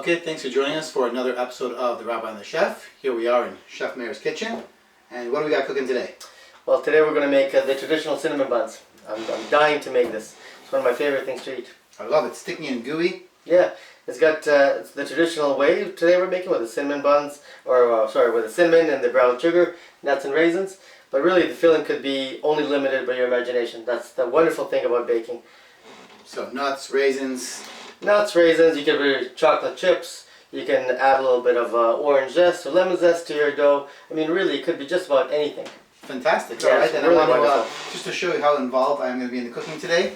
Okay, thanks for joining us for another episode of The Rabbi and the Chef. Here we are in Chef Meir's kitchen. And what do we got cooking today? Well, today we're going to make the traditional cinnamon buns. I'm dying to make this. It's one of my favorite things to eat. I love it. Sticky and gooey. Yeah, it's got it's the traditional way. Today we're making with the cinnamon buns, or with the cinnamon and the brown sugar, nuts and raisins. But really the filling could be only limited by your imagination. That's the wonderful thing about baking. So nuts, raisins. Nuts, raisins, you can do chocolate chips. You can add a little bit of orange zest or lemon zest to your dough. I mean, really, it could be just about anything. Fantastic. Yeah, all right, then really I want to, just to show you how involved I am going to be in the cooking today,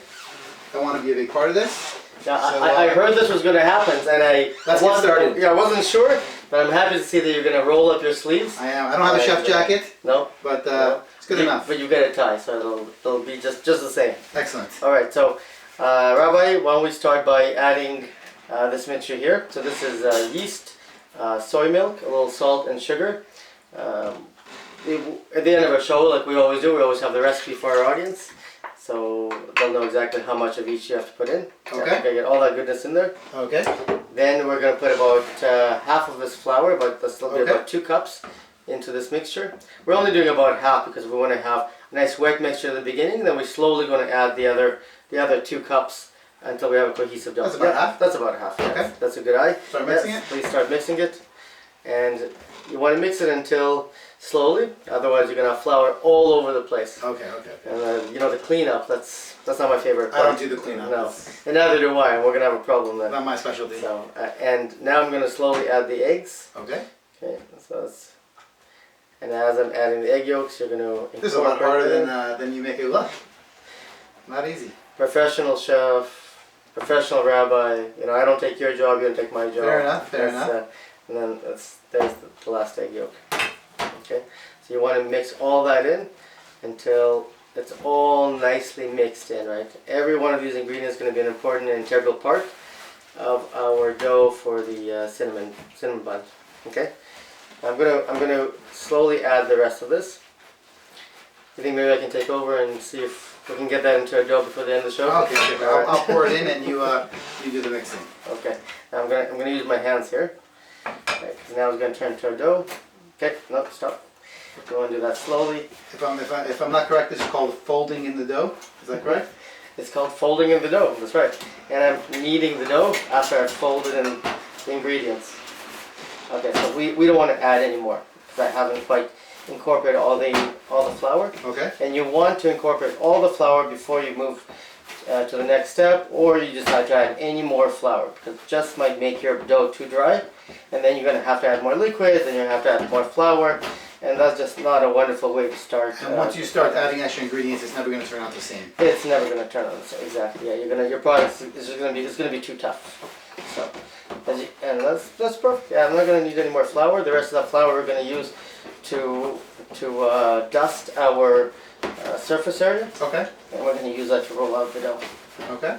I want to be a big part of this. Yeah, so, I heard this was going to happen, and I wasn't sure, but I'm happy to see that you're going to roll up your sleeves. I am. I don't have a chef jacket. No. But no. It's good enough. But you get a tie, so it'll be just the same. Excellent. All right, so Rabbi, why don't we start by adding this mixture here. So this is yeast, soy milk, a little salt and sugar. At the end of our show, like we always do, we always have the recipe for our audience. So they'll know exactly how much of each you have to put in. Okay. Get all that goodness in there. Okay. Then we're going to put about half of this flour, but this will be about 2 cups into this mixture. We're only doing about half because we want to have a nice wet mixture at the beginning. Then we're slowly going to add the other 2 cups until we have a cohesive dough. That's about half? That's about half. Okay. Yes. That's a good eye. Start mixing it? Please start mixing it. And you want to mix it until slowly, otherwise you're going to have flour all over the place. Okay. And the cleanup, that's not my favorite part. I don't do the cleanup. No, and neither do I, and we're going to have a problem then. Not my specialty. So, and now I'm going to slowly add the eggs. Okay. Okay, and as I'm adding the egg yolks, you're going to This is a lot harder than you make it look. Not easy. Professional chef, professional rabbi. I don't take your job, you don't take my job. Fair enough. And then there's the last egg yolk. Okay, so you want to mix all that in until it's all nicely mixed in, right? Every one of these ingredients is going to be an important and integral part of our dough for the cinnamon bun. Okay, I'm gonna slowly add the rest of this. You think maybe I can take over and see if we can get that into a dough before the end of the show? Okay. I'll pour it in and you do the mixing. Okay, now I'm gonna use my hands here. Okay, now it's gonna turn into a dough. Okay, no, stop. You want to do that slowly. If I'm not correct, this is called folding in the dough. Is that correct? It's called folding in the dough. That's right. And I'm kneading the dough after I've folded in the ingredients. Okay, so we don't want to add any more because I haven't quite incorporated all the flour. Okay. And you want to incorporate all the flour before you move to the next step, or you just have to add any more flour because it just might make your dough too dry, and then you're going to have to add more liquid, then you have to add more flour, and that's just not a wonderful way to start. And once you start adding extra ingredients, it's never going to turn out the same. It's never going to turn out the same. Exactly. Yeah, your product is just going to be too tough. So, and that's perfect. Yeah, I'm not going to need any more flour. The rest of that flour we're going to use to dust our surface area. Okay. And we're going to use that to roll out the dough. Okay.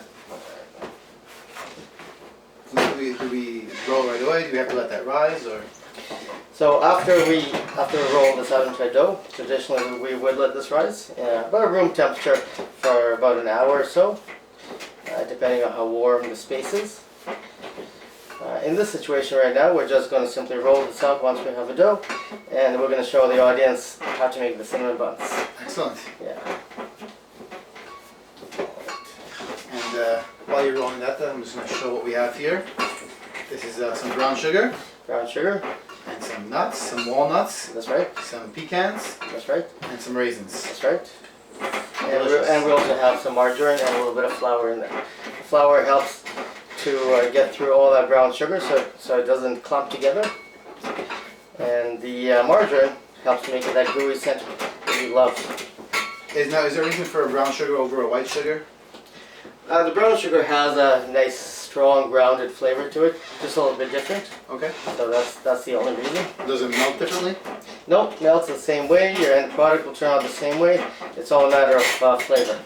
Do we roll right away? Do we have to let that rise, or? So after we roll this out into a dough, traditionally we would let this rise about room temperature for about an hour or so, depending on how warm the space is. In this situation right now, we're just going to simply roll this out once we have a dough, and we're going to show the audience how to make the cinnamon buns. Excellent. Yeah. And while you're rolling that, I'm just going to show what we have here. This is some brown sugar. Brown sugar. And some nuts, some walnuts. That's right. Some pecans. That's right. And some raisins. That's right. And we also have some margarine and a little bit of flour in there. The flour helps to get through all that brown sugar so it doesn't clump together. And the margarine helps make it that gooey center that you love. Is there a reason for a brown sugar over a white sugar? The brown sugar has a nice, strong, grounded flavor to it, just a little bit different. Okay. So that's the only reason. Does it melt differently? Nope, melts the same way. Your end product will turn out the same way. It's all a matter of flavor.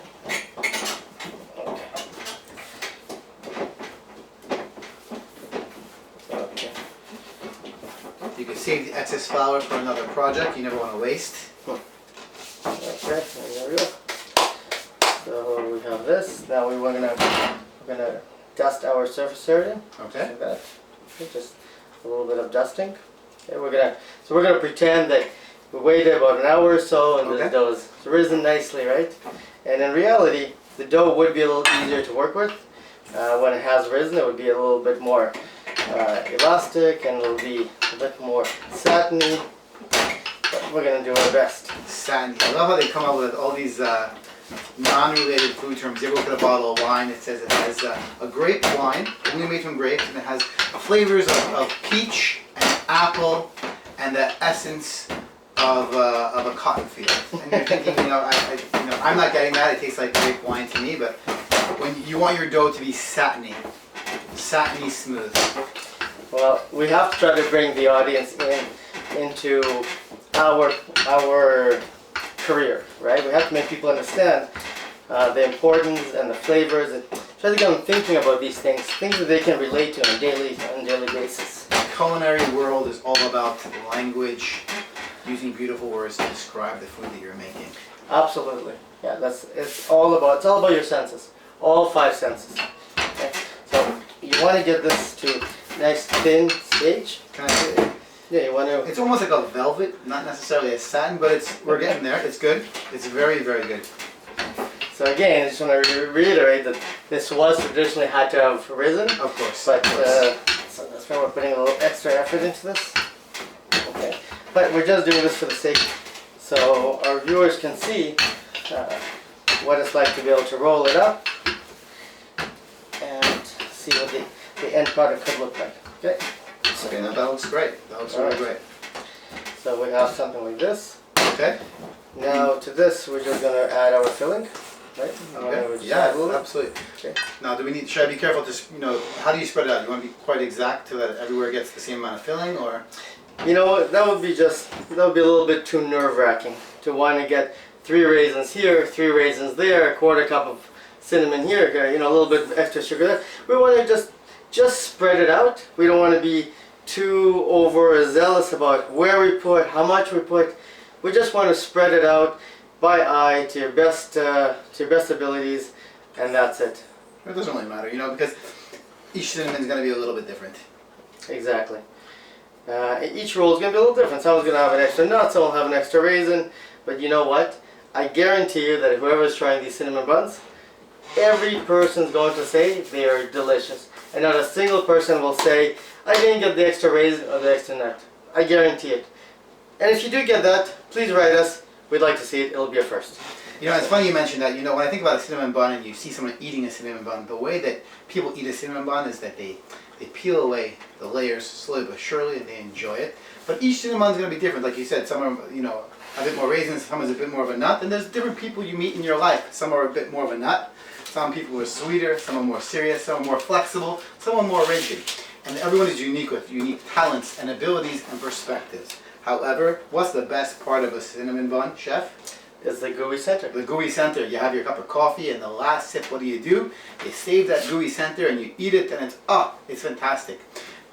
Okay. You can save the excess flour for another project. You never want to waste. Okay, there we go. So we have this. Now we're gonna dust our surface area. Okay. Like that. Okay, just a little bit of dusting. Okay, we're gonna pretend that we waited about an hour or so, and the dough's risen nicely, right? And in reality, the dough would be a little easier to work with. When it has risen, it would be a little bit more elastic, and it'll be a bit more satiny. But we're gonna do our best. Satiny. I love how they come up with all these non-related food terms. You ever look at a bottle of wine, it says it has a grape wine, only made from grapes, and it has flavors of peach and apple and the essence of a cotton field. And you're thinking, I'm not getting that. It tastes like grape wine to me. But when you want your dough to be satiny smooth. Well, we have to try to bring the audience into our career, right? We have to make people understand the importance and the flavors, and try to get them thinking about these things that they can relate to on a daily basis. The culinary world is all about language, using beautiful words to describe the food that you're making. Absolutely, yeah. It's all about your senses, all 5 senses. Okay? So you want to get this to nice thin stage. Can I say it? Yeah, you want to. It's almost like a velvet, not necessarily a satin, but we're getting there. It's good. It's very, very good. So again, I just want to reiterate that this was traditionally had to have risen. Of course. But so that's why we're putting a little extra effort into this. Okay. But we're just doing this for the sake, so our viewers can see what it's like to be able to roll it up and see what the end product could look like. Okay. Okay, no, that looks great. That looks really great. So we have something like this. Okay. Now to this, we're just going to add our filling, right? Okay. Yeah, absolutely. Okay. Now, should I be careful? Just how do you spread it out? You want to be quite exact so that everywhere gets the same amount of filling, or? That would be a little bit too nerve-wracking to want to get 3 raisins here, 3 raisins there, a quarter cup of cinnamon here, a little bit of extra sugar there. We want to just spread it out. We don't want to be too overzealous about where we put, how much we put. We just want to spread it out by eye to your best abilities, and that's it. It doesn't really matter, because each cinnamon is going to be a little bit different. Exactly. Each roll is going to be a little different. Someone's going to have an extra nut, someone will have an extra raisin, but you know what? I guarantee you that whoever is trying these cinnamon buns, every person's going to say they are delicious. And not a single person will say, I didn't get the extra raisin or the extra nut. I guarantee it. And if you do get that, please write us. We'd like to see it. It'll be a first. It's funny you mentioned that. When I think about a cinnamon bun and you see someone eating a cinnamon bun, the way that people eat a cinnamon bun is that they peel away the layers slowly but surely, and they enjoy it. But each cinnamon bun is going to be different. Like you said, some are, a bit more raisins, some is a bit more of a nut. And there's different people you meet in your life. Some are a bit more of a nut. Some people are sweeter, some are more serious, some are more flexible, some are more rigid. And everyone is unique with unique talents and abilities and perspectives. However, what's the best part of a cinnamon bun, chef? It's the gooey center. The gooey center. You have your cup of coffee, and the last sip, what do? You save that gooey center and you eat it, and it's fantastic.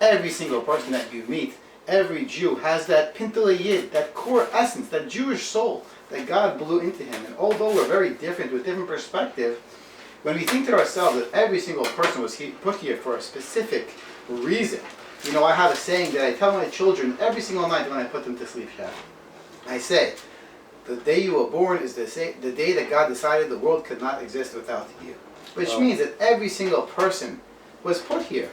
Every single person that you meet, every Jew has that pintele yid, that core essence, that Jewish soul that God blew into him. And although we're very different with different perspective, when we think to ourselves that every single person was put here for a specific reason. I have a saying that I tell my children every single night when I put them to sleep, Chef. I say, the day you were born is the day that God decided the world could not exist without you. Which means that every single person was put here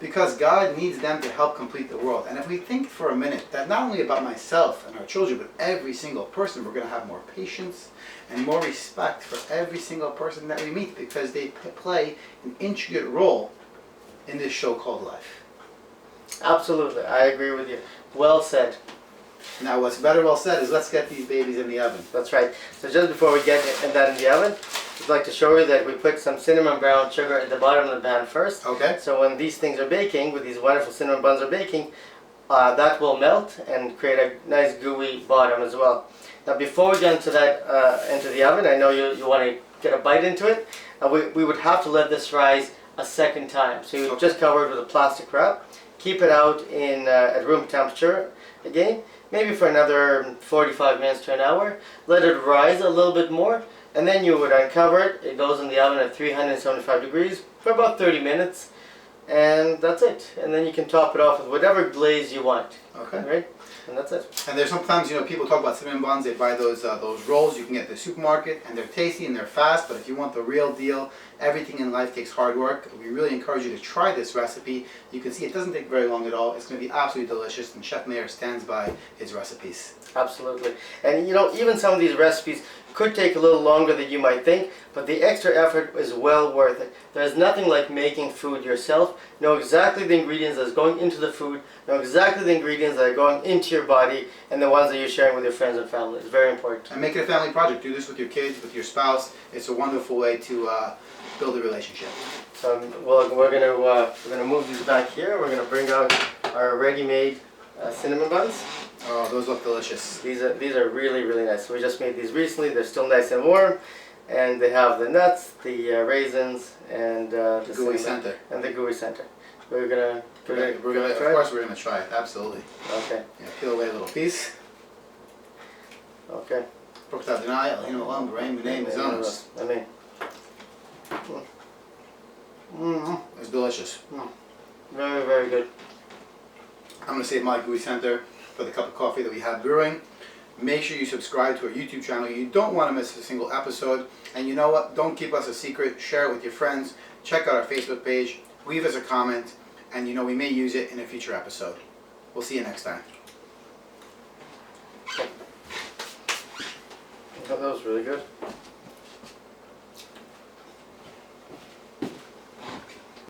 because God needs them to help complete the world. And if we think for a minute that not only about myself and our children, but every single person, we're going to have more patience and more respect for every single person that we meet, because they play an intricate role in this show called life. Absolutely, I agree with you. Well said. Now what's better well said is let's get these babies in the oven. That's right. So just before we get that in the oven, I'd like to show you that we put some cinnamon brown sugar at the bottom of the pan first. Okay. So when these things are baking, with these wonderful cinnamon buns are baking, that will melt and create a nice gooey bottom as well. Now before we get into that into the oven, I know you want to get a bite into it. We would have to let this rise a second time. So you just cover it with a plastic wrap. Keep it out at room temperature again, maybe for another 45 minutes to an hour. Let it rise a little bit more, and then you would uncover it. It goes in the oven at 375 degrees for about 30 minutes. and that's it. And then you can top it off with whatever glaze you want. Okay. Right? And that's it. And there's sometimes, people talk about cinnamon buns, they buy those rolls you can get at the supermarket, and they're tasty and they're fast, but if you want the real deal, everything in life takes hard work. We really encourage you to try this recipe. You can see it doesn't take very long at all. It's going to be absolutely delicious, and Chef Mayer stands by his recipes. Absolutely. And even some of these recipes could take a little longer than you might think, but the extra effort is well worth it. There's nothing like making food yourself. Know exactly the ingredients that's going into the food, know exactly the ingredients that are going into your body, and the ones that you're sharing with your friends and family. It's very important. And make it a family project. Do this with your kids, with your spouse. It's a wonderful way to build a relationship. So we're gonna move these back here. We're gonna bring out our ready-made cinnamon buns. Oh, those look delicious. These are really, really nice. So we just made these recently. They're still nice and warm, and they have the nuts, the raisins, and the gooey center. And the gooey center. We're gonna try. Of course, we're gonna try it. Absolutely. Okay. Yeah, peel away a little piece. Okay. Amen. It's delicious. Very, very good. I'm going to save my gooey center for the cup of coffee that we have brewing. Make sure you subscribe to our YouTube channel. You don't want to miss a single episode. And you know what? Don't keep us a secret. Share it with your friends. Check out our Facebook page. Leave us a comment. And we may use it in a future episode. We'll see you next time. That was really good.